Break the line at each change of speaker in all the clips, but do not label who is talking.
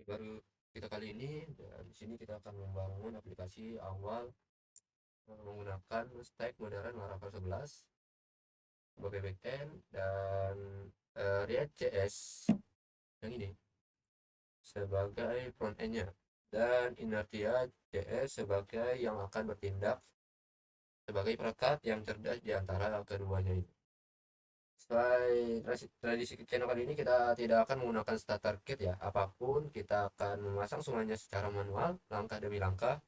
baru kita kali ini, dan di sini kita akan membangun aplikasi awal menggunakan stack modern Laravel 11 sebagai backend dan React.js yang ini sebagai frontend-nya, dan Inertia.js sebagai yang akan bertindak sebagai perekat yang cerdas di antara keduanya ini. Sesuai tradisi channel kali ini, kita tidak akan menggunakan starter kit ya. Apapun kita akan memasang semuanya secara manual, langkah demi langkah,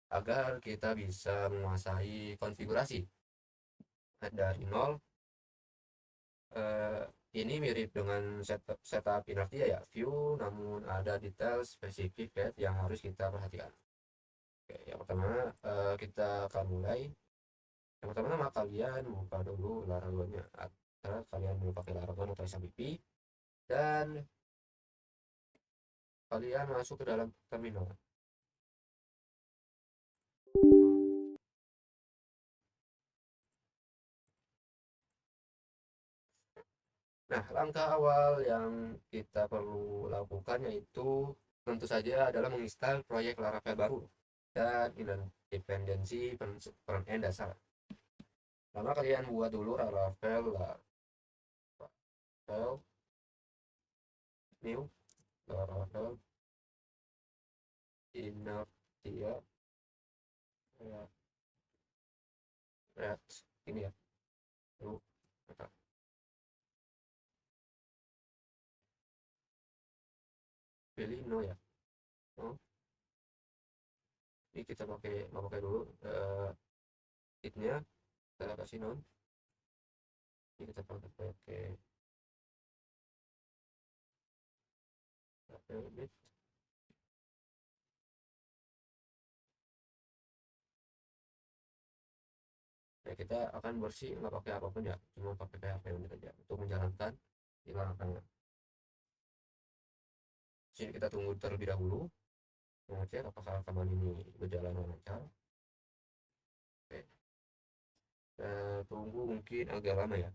agar kita bisa menguasai konfigurasi dari nol. Eh, ini mirip dengan setup Inertia ya, view, namun ada detail spesifik yang harus kita perhatikan. Oke, yang pertama kita akan mulai. Yang pertama, nama kalian buka dulu Laravelnya. Antara kalian mau pakai Laravel atau SAPP, dan kalian masuk ke dalam terminal. Nah, langkah awal yang kita perlu lakukan yaitu tentu saja adalah menginstal proyek Laravel baru dan dependensi front-end dasar. Pertama, kalian buat dulu Laravel new Laravel Inertia React ini ya. Lalu pilih no ya. No. Ini kita pakai dulu itnya, kita kasih non. Ini kita pakai bit. Nah, kita akan bersih nggak pakai apapun ya, cuma pakai PHP aja untuk menjalankan di belakangnya. Sini kita tunggu terlebih dahulu, mengecek apakah rekaman ini berjalan lancar. Oke, kita tunggu mungkin agak lama ya.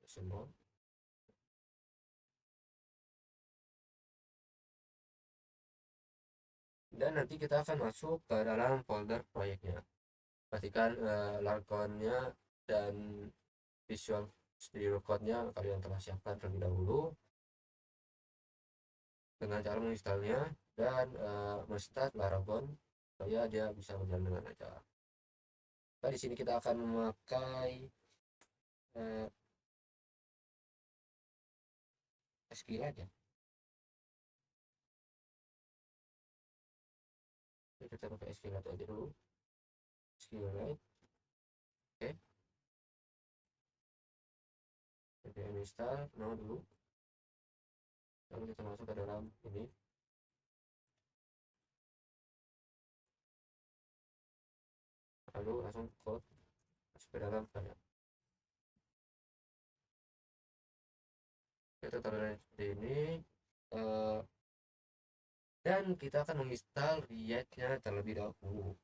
Semua. Dan nanti kita akan masuk ke dalam folder proyeknya. Pastikan larkonnya dan Visual Studio Code-nya kalian telah siapkan terlebih dahulu dengan cara menginstalnya dan menstart Laravel supaya dia bisa berjalan dengan lancar. Nah, di sini kita akan memakai uh, SQLite ya. Jadi kita pakai SQLite aja dulu. SQLite. Oke. Kita install no dulu. Lalu kita masuk ke dalam ini. Lalu langsung code masuk ke dalam file. Kita taruh di ini. Uh, dan kita akan menginstal React-nya terlebih dahulu.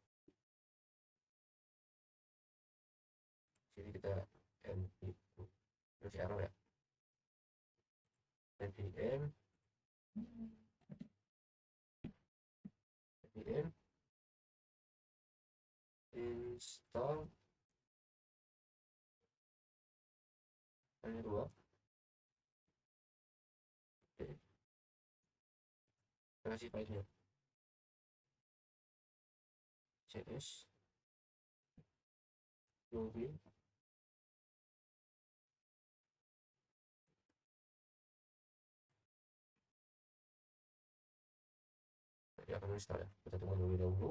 Sini kita masih error ya, npm install hanya dua. Oke, kita kasih filenya cs login. Nanti akan install ya, kita tunggu dulu dahulu.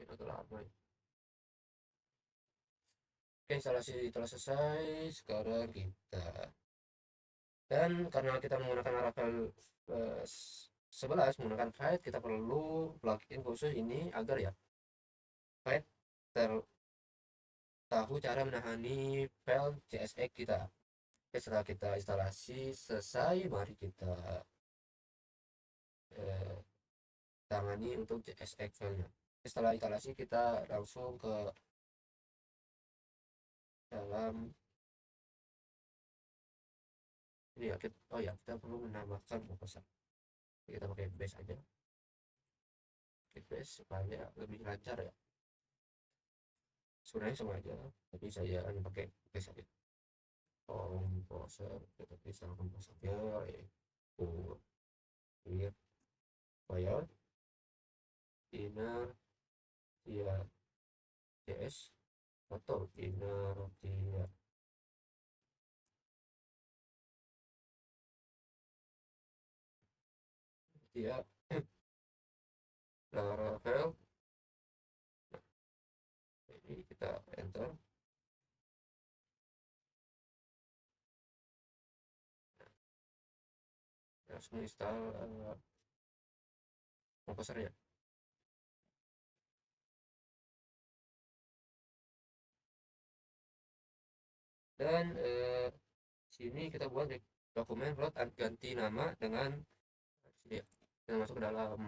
Ini agak lama ya. Oke, instalasi telah selesai. Sekarang kita, dan karena kita menggunakan Laravel 11 menggunakan Fite, kita perlu plugin khusus ini agar ya Fite tahu cara menangani file CSX kita. Oke, setelah kita instalasi selesai, mari kita tangani untuk CSX filenya. Setelah instalasi kita langsung ke dalam ini ya. Oh ya, kita perlu menambahkan proposal. Kita pakai base aja, base supaya lebih lancar ya. Sebenarnya sama aja, tapi saya pakai base aja. Komposer, kita bisa komposernya yaitu clear file inner via cs atau inner via Laravel. Ini kita enter. Langsung install komposernya. Dan sini kita buat dokumen plot ganti nama dengan sini ya. Kita masuk ke dalam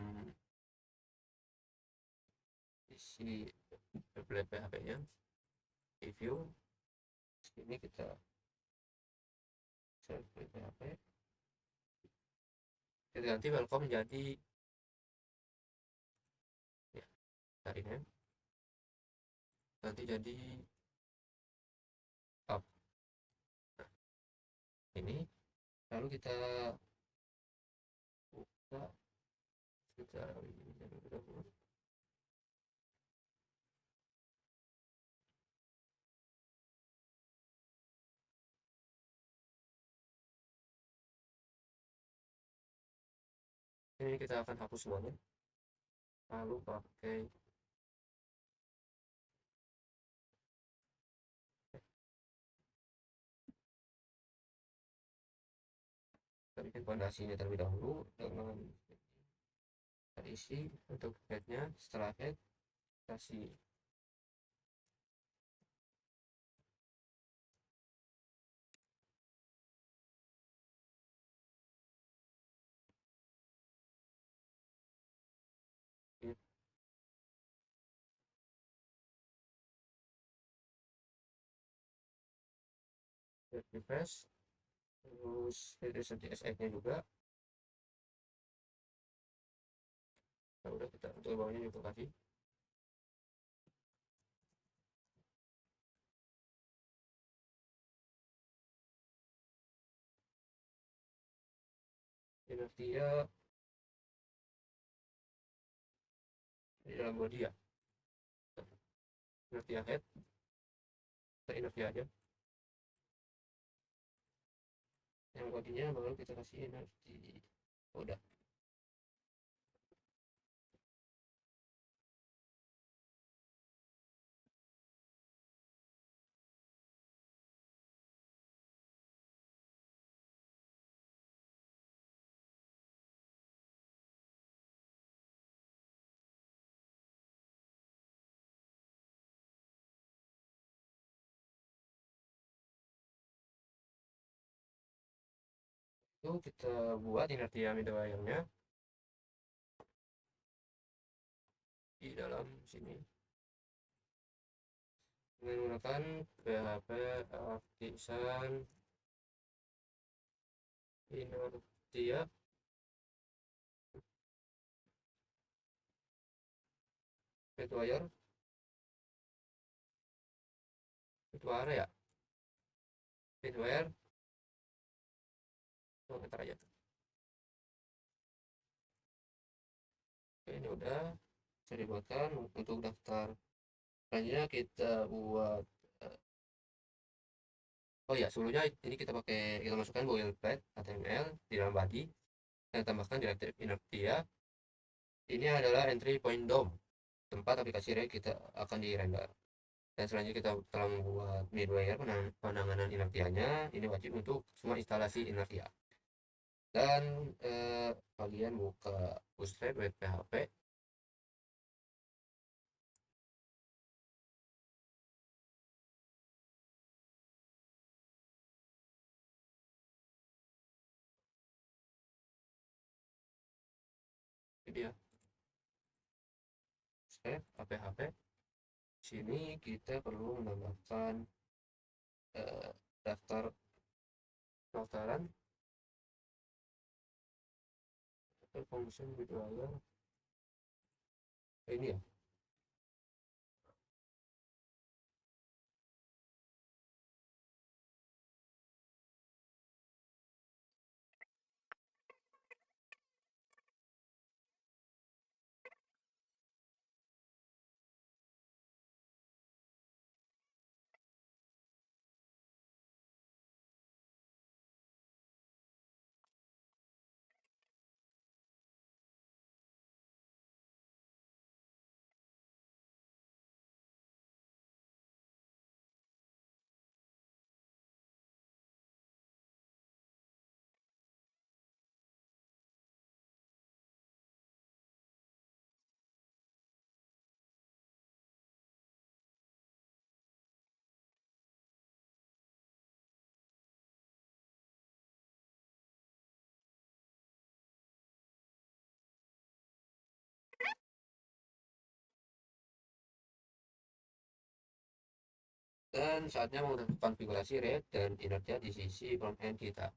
isi template PHP-nya, review. Sini kita save PHP. Kita ganti welcome jadi ya, cari name ganti jadi up. Nah, ini lalu kita buka, kita ini kita akan hapus semuanya, lalu pakai kita bikin fondasinya terlebih dahulu dengan isi untuk headnya. Setelah head kasih refresh, terus CSS nya juga. Nah, udah kita untuk bawahnya juga kasih Inertia di dalam body ya. Inertia head, kita inertia aja. Yang bodinya baru kita kasih inerti. Udah. Itu kita buat inertia middleware-nya di dalam sini dengan menggunakan PHP artisan inertia getWire ya, getWire. Oh, ntar aja. Oke, ini udah bisa dibuatkan. Untuk daftar selanjutnya kita buat oh ya, sebelumnya ini kita masukkan boilerplate HTML di dalam body dan tambahkan directory inertia. Ini adalah entry point DOM, tempat aplikasi React kita akan di render. Dan selanjutnya kita telah membuat middleware penanganan inertianya. Ini wajib untuk semua instalasi inertia. Dan kalian buka Bootstrap web PHP. Ini dia. APHP. Sini kita perlu menambahkan daftar pendaftaran function withdrawal ini ya. Dan saatnya menggunakan konfigurasi rate dan inertia di sisi front end kita.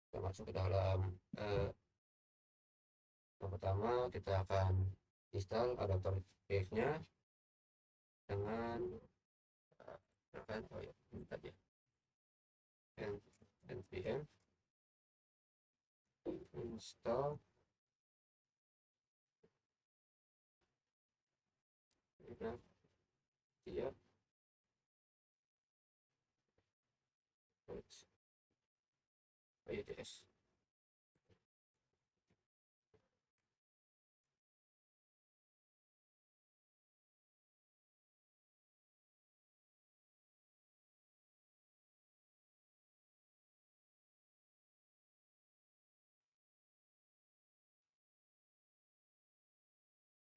Kita masuk ke dalam yang pertama kita akan install adapter base-nya dengan oh ya, ini tadi ya, npm install ya IDS.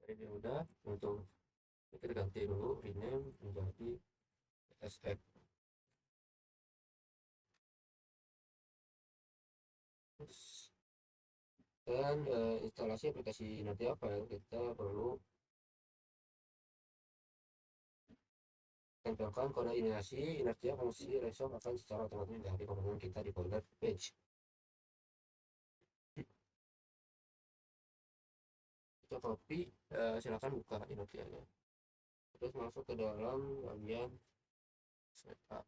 Ini udah, untuk kita ganti dulu rename menjadi SF. Dan instalasi aplikasi nanti apa ya, kita perlu tempelkan kode inertia fungsi resolve akan secara otomatis dari komponen kita di folder page. Kita copy, silakan buka inertianya, terus masuk ke dalam bagian setup.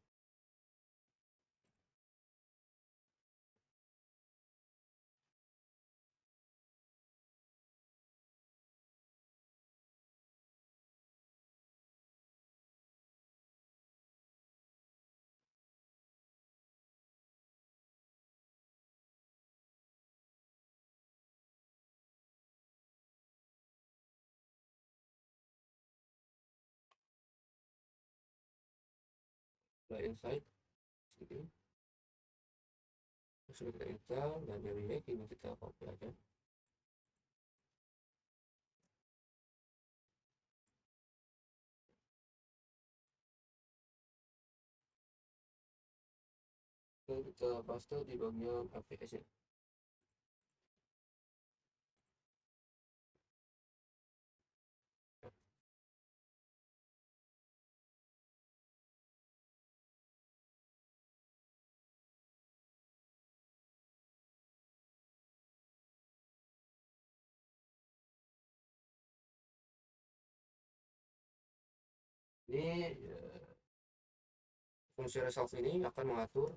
Inside sini sudah kita install, dan dari ini kita copy aja. Dan kita paste di bagian APS ya. Ini fungsi resolve ini akan mengatur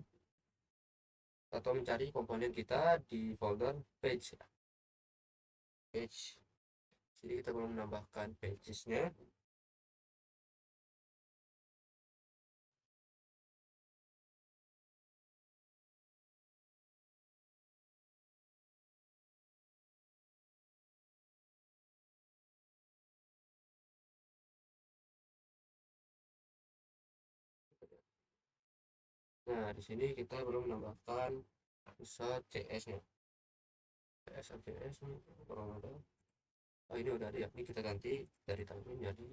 atau mencari komponen kita di folder page. Jadi kita belum menambahkan pagesnya. Nah, di sini kita belum menambahkan pusat CS-nya. CS nih, kurang ada. Oh, ini udah ada ya. Ini kita ganti dari timeline jadi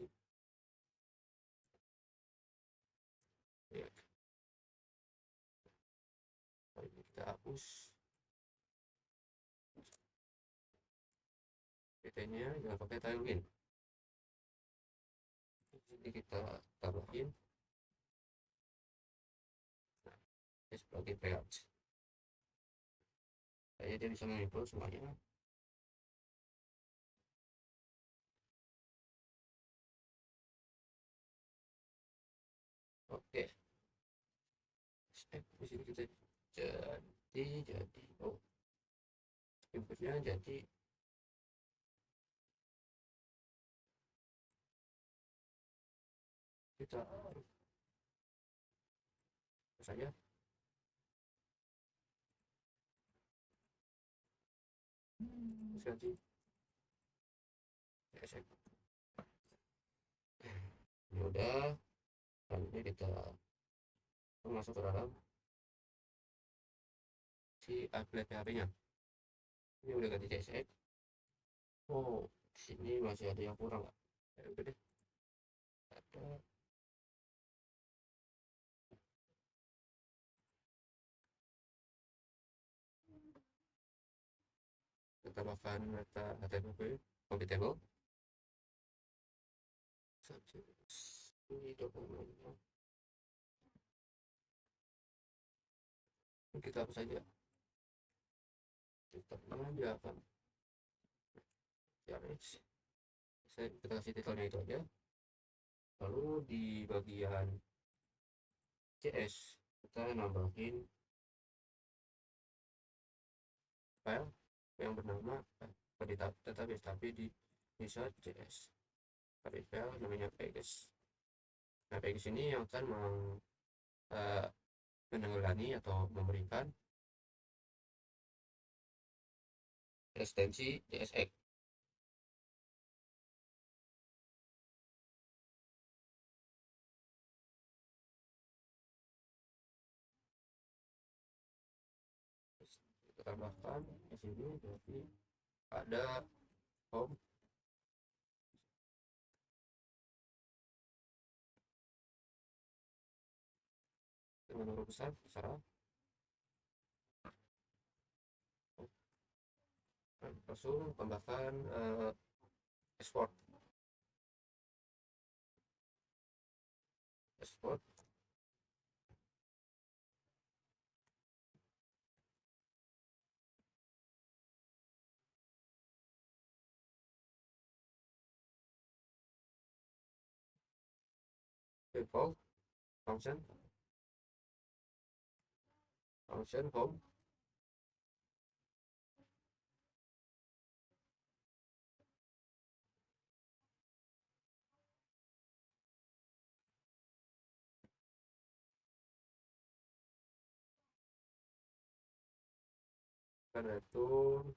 ya. Oh, ini kita hapus PT-nya, jangan pakai timeline. Jadi kita tambahin sebagai preheat supaya dia bisa mengimpul semuanya. Oke, di sini kita jadi oh inputnya jadi kita saja ganti CSX. Ini udah, selanjutnya kita masuk ke dalam si applet PHP nya. Ini udah ganti CSX. Oh, sini masih ada yang kurang nggak? Ya udah deh, ada. Kita tambahkan meta HTTP compatible. Ini dokumennya kita hapus saja, titelnya dia akan kita kasih titelnya itu aja. Lalu di bagian CS kita nambahin file yang bernama database tapi di bisa CS. Pada file namanya pages. Nah, pages ini yang akan menangani atau memberikan ekstensi CSX. Kita tambahkan di sini, jadi ada home dengan huruf besar terserah, langsung tambahkan export default function home return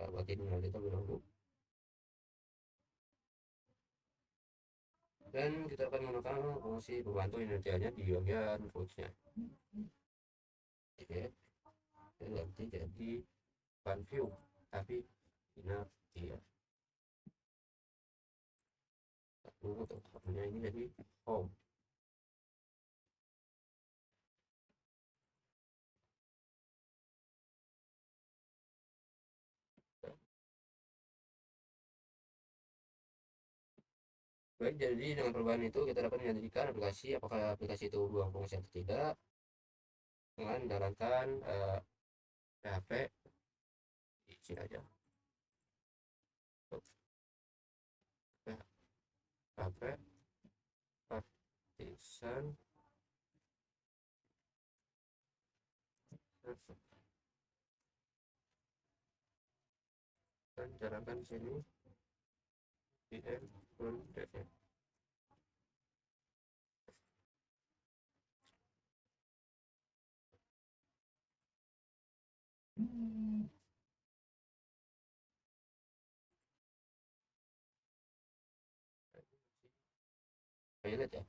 kita buat ini kita menunggu, dan kita akan menggunakan fungsi pembantu kinerjanya di bagian footsnya. Oke, nanti jadi fun view tapi ini ya untuk hapusnya ini jadi home. Baik, jadi dengan perubahan itu kita dapat menyelidikkan aplikasi apakah aplikasi itu buang fungsi atau tidak dengan menjalankan PHP di sini aja. PHP partition dan jalankan di sini vm.df. Lihat ya,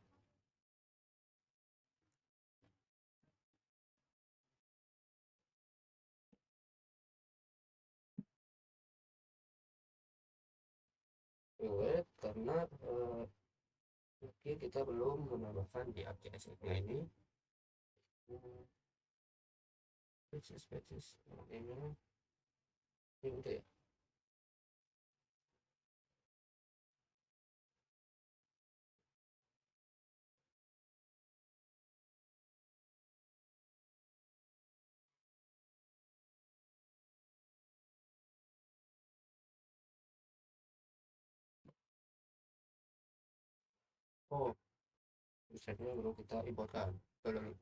karena mungkin kita belum menambahkan di APS nya ini pages ini gitu ya. Oh, misalnya baru kita importkan belum.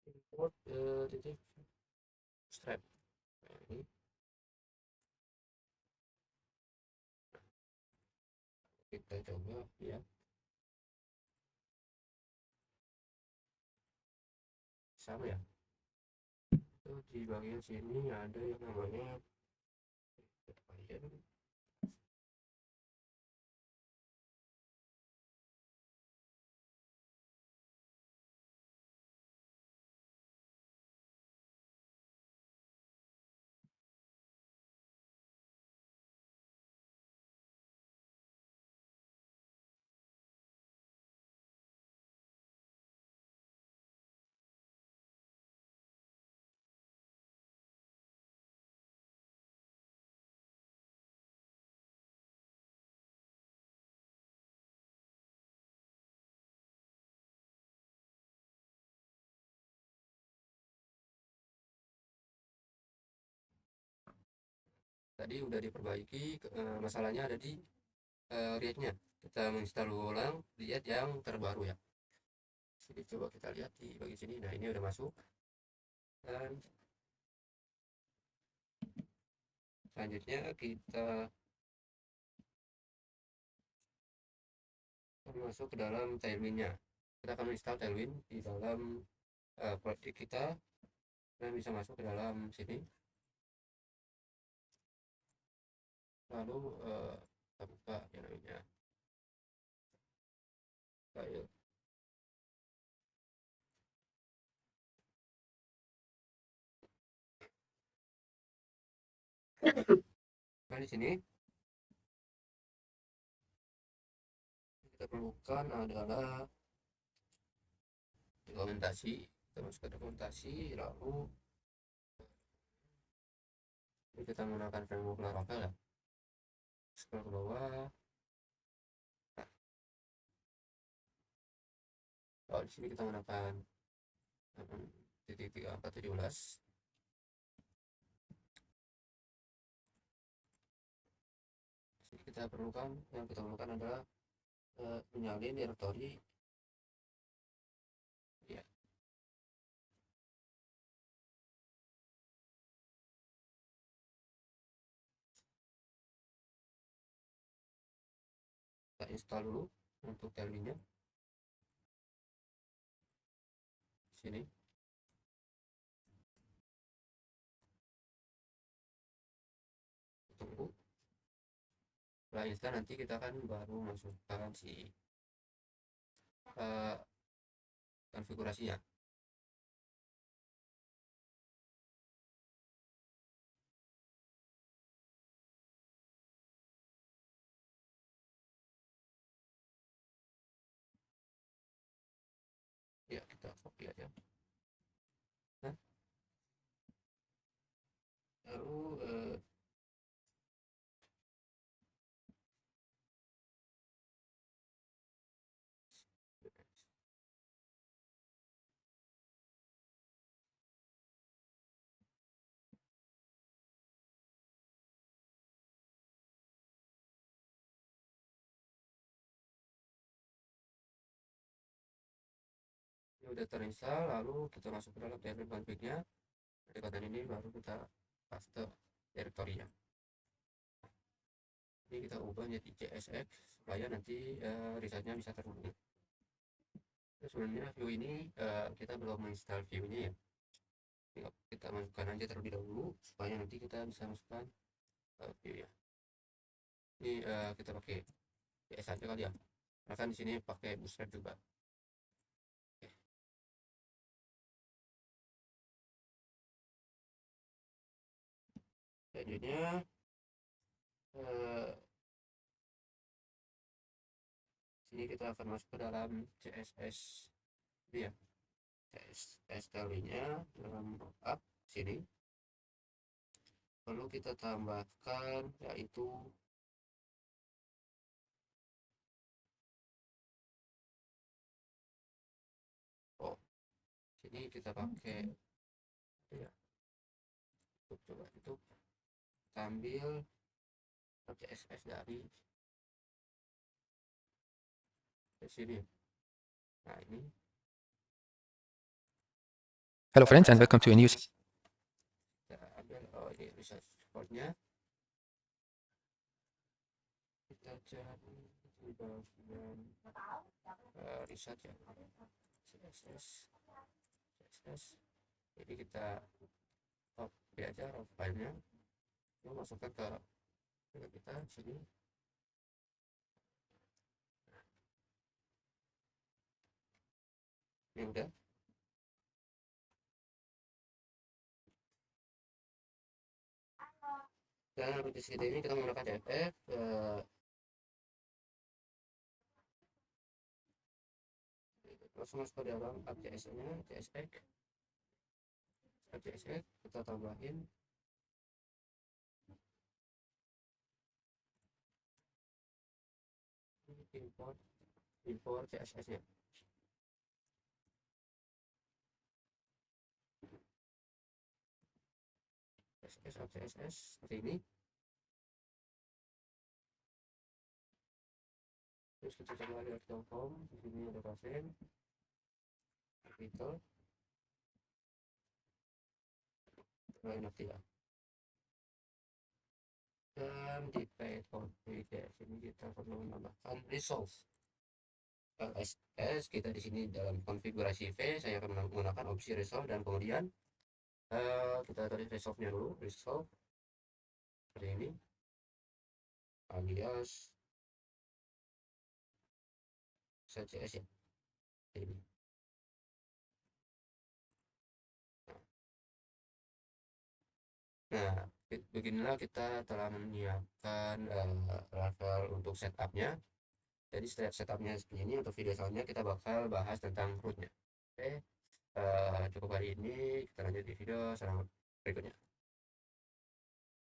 Import titik strap. Nah, ini kita coba ya, sama ya. Itu di bagian sini ada yang namanya bagian tadi udah diperbaiki. Masalahnya ada di react-nya. Kita menginstal ulang react yang terbaru ya. Jadi coba kita lihat di bagian sini. Nah, ini udah masuk. Dan selanjutnya kita masuk ke dalam Tailwind-nya. Kita akan install Tailwind di dalam project kita dan bisa masuk ke dalam sini. Lalu kita buka yang namanya file. Nah, di sini kita perlukan adalah dokumentasi. Kita masuk ke dokumentasi, lalu ini kita menggunakan framework Laravel ya. Scroll ke bawah. Di sini kita menggunakan titik 3417. Sini kita perlukan, yang kita perlukan adalah menyalin directory ya. Kita install dulu untuk Tailwind-nya. Sini tunggu. Setelah install nanti kita akan baru masukkan si konfigurasinya. Ya, kita copy aja. Nah, lalu ini udah terinstall, lalu kita masuk ke dalam Tailwind config-nya. Di bagian ini baru kita paste directory-nya. Ini kita ubah jadi CSX supaya nanti risetnya bisa terhubung. Sebenarnya view ini kita belum menginstal view-nya ya. kita masukkan aja terlebih dahulu supaya nanti kita bisa masukkan view ya. Ini kita pakai PS aja kali ya, karena kan di sini pakai bootstrap juga. Oke. Selanjutnya sini kita akan masuk ke dalam CSS ini ya, CSS talinya dalam markup sini perlu kita tambahkan, yaitu sini kita pakai ya, coba itu ambil CSS dari sini. Nah ini,
Hello friends and welcome to a new
kita ambil, ini research code-nya, kita cari di bagian research ya, CSS. Jadi kita copy aja raw filenya, lalu masukkan ke kita sini. Ini udah. Dan di sini ini kita menggunakan CSS, langsung masuk ke dalam APS-nya, CSS kita tambahin import CSS-nya. CSS seperti ini. Terus kita cari lagi home, di sini ada pasien, artikel, nanti ya. Dan di page config sini kita perlu menambahkan resolve LSS. Kita di sini dalam konfigurasi V saya akan menggunakan opsi resolve, dan kemudian kita tulis resolve-nya dulu, resolve seperti ini, alias CSS ya, ini. Nah, beginilah kita telah menyiapkan level untuk setupnya. Jadi setupnya seperti ini. Untuk video selanjutnya kita bakal bahas tentang rootnya. Oke, cukup hari ini, kita lanjut di video selanjutnya berikutnya.